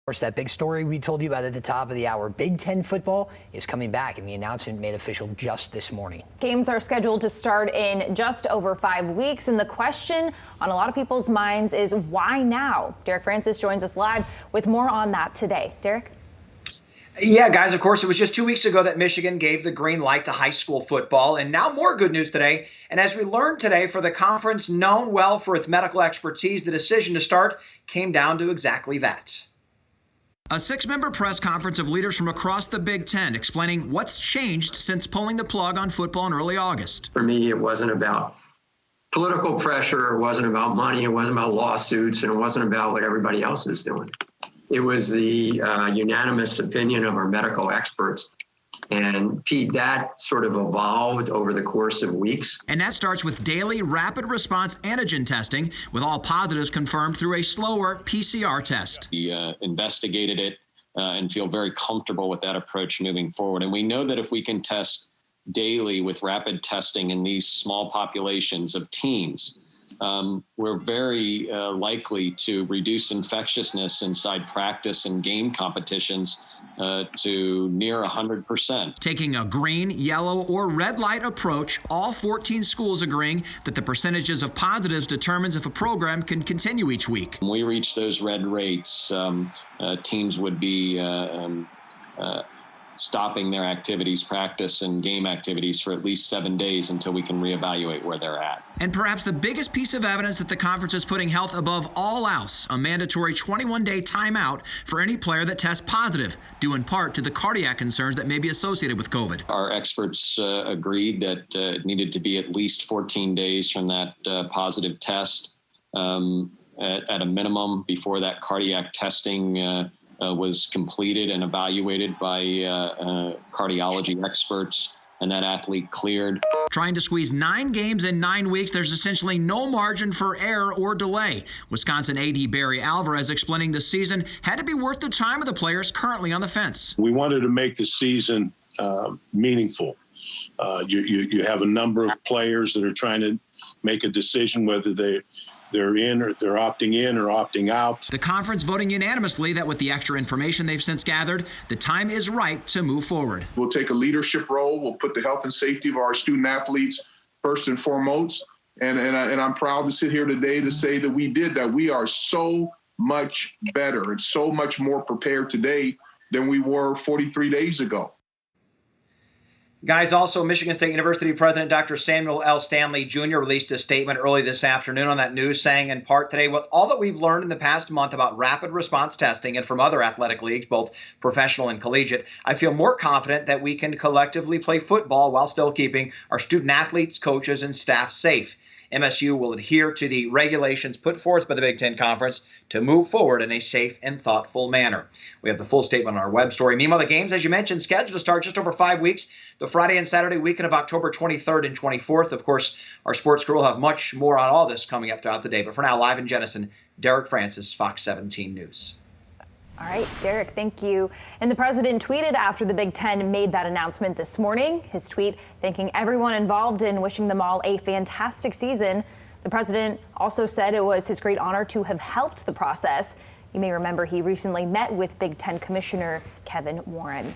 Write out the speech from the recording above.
Of course, that big story we told you about at the top of the hour, Big Ten football is coming back, and the announcement made official just this morning. Games are scheduled to start in just over 5 weeks, and the question on a lot of people's minds is why now? Derek Francis joins us live with more on that today. Derek? Yeah, guys, of course, it was just 2 weeks ago that Michigan gave the green light to high school football, and now more good news today. And as we learned today, for the conference known well for its medical expertise, the decision to start came down to exactly that. A 6-member press conference of leaders from across the Big Ten explaining what's changed since pulling the plug on football in early August. For me, it wasn't about political pressure, it wasn't about money, it wasn't about lawsuits, and it wasn't about what everybody else is doing. It was the unanimous opinion of our medical experts. And Pete, that sort of evolved over the course of weeks. And that starts with daily rapid response antigen testing, with all positives confirmed through a slower PCR test. We investigated it and feel very comfortable with that approach moving forward. And we know that if we can test daily with rapid testing in these small populations of teams, we're very likely to reduce infectiousness inside practice and game competitions to near 100%. Taking a green, yellow, or red light approach, all 14 schools agreeing that the percentages of positives determines if a program can continue each week. When we reach those red rates, teams would be stopping their activities, practice and game activities for at least 7 days until we can reevaluate where they're at. And perhaps the biggest piece of evidence that the conference is putting health above all else, a mandatory 21-day timeout for any player that tests positive, due in part to the cardiac concerns that may be associated with COVID. Our experts agreed that it needed to be at least 14 days from that positive test at a minimum before that cardiac testing was completed and evaluated by cardiology experts, and that athlete cleared. Trying to squeeze 9 games in 9 weeks, there's essentially no margin for error or delay. Wisconsin AD Barry Alvarez explaining the season had to be worth the time of the players currently on the fence. We wanted to make the season meaningful. You have a number of players that are trying to make a decision whether they're in or they're opting in or opting out. The conference voting unanimously that with the extra information they've since gathered, the time is right to move forward. We'll take a leadership role. We'll put the health and safety of our student athletes first and foremost. And I'm proud to sit here today to say that we did that. We are so much better and so much more prepared today than we were 43 days ago. Guys, also Michigan State University President Dr. Samuel L. Stanley Jr. released a statement early this afternoon on that news, saying in part today, with all that we've learned in the past month about rapid response testing and from other athletic leagues, both professional and collegiate, I feel more confident that we can collectively play football while still keeping our student athletes, coaches, and staff safe. MSU will adhere to the regulations put forth by the Big Ten Conference to move forward in a safe and thoughtful manner. We have the full statement on our web story. Meanwhile, the games, as you mentioned, scheduled to start just over 5 weeks, the Friday and Saturday weekend of October 23rd and 24th. Of course, our sports crew will have much more on all this coming up throughout the day. But for now, live in Jenison, Derek Francis, Fox 17 News. All right, Derek, thank you. And the president tweeted after the Big Ten made that announcement this morning. His tweet thanking everyone involved and wishing them all a fantastic season. The president also said it was his great honor to have helped the process. You may remember he recently met with Big Ten Commissioner Kevin Warren.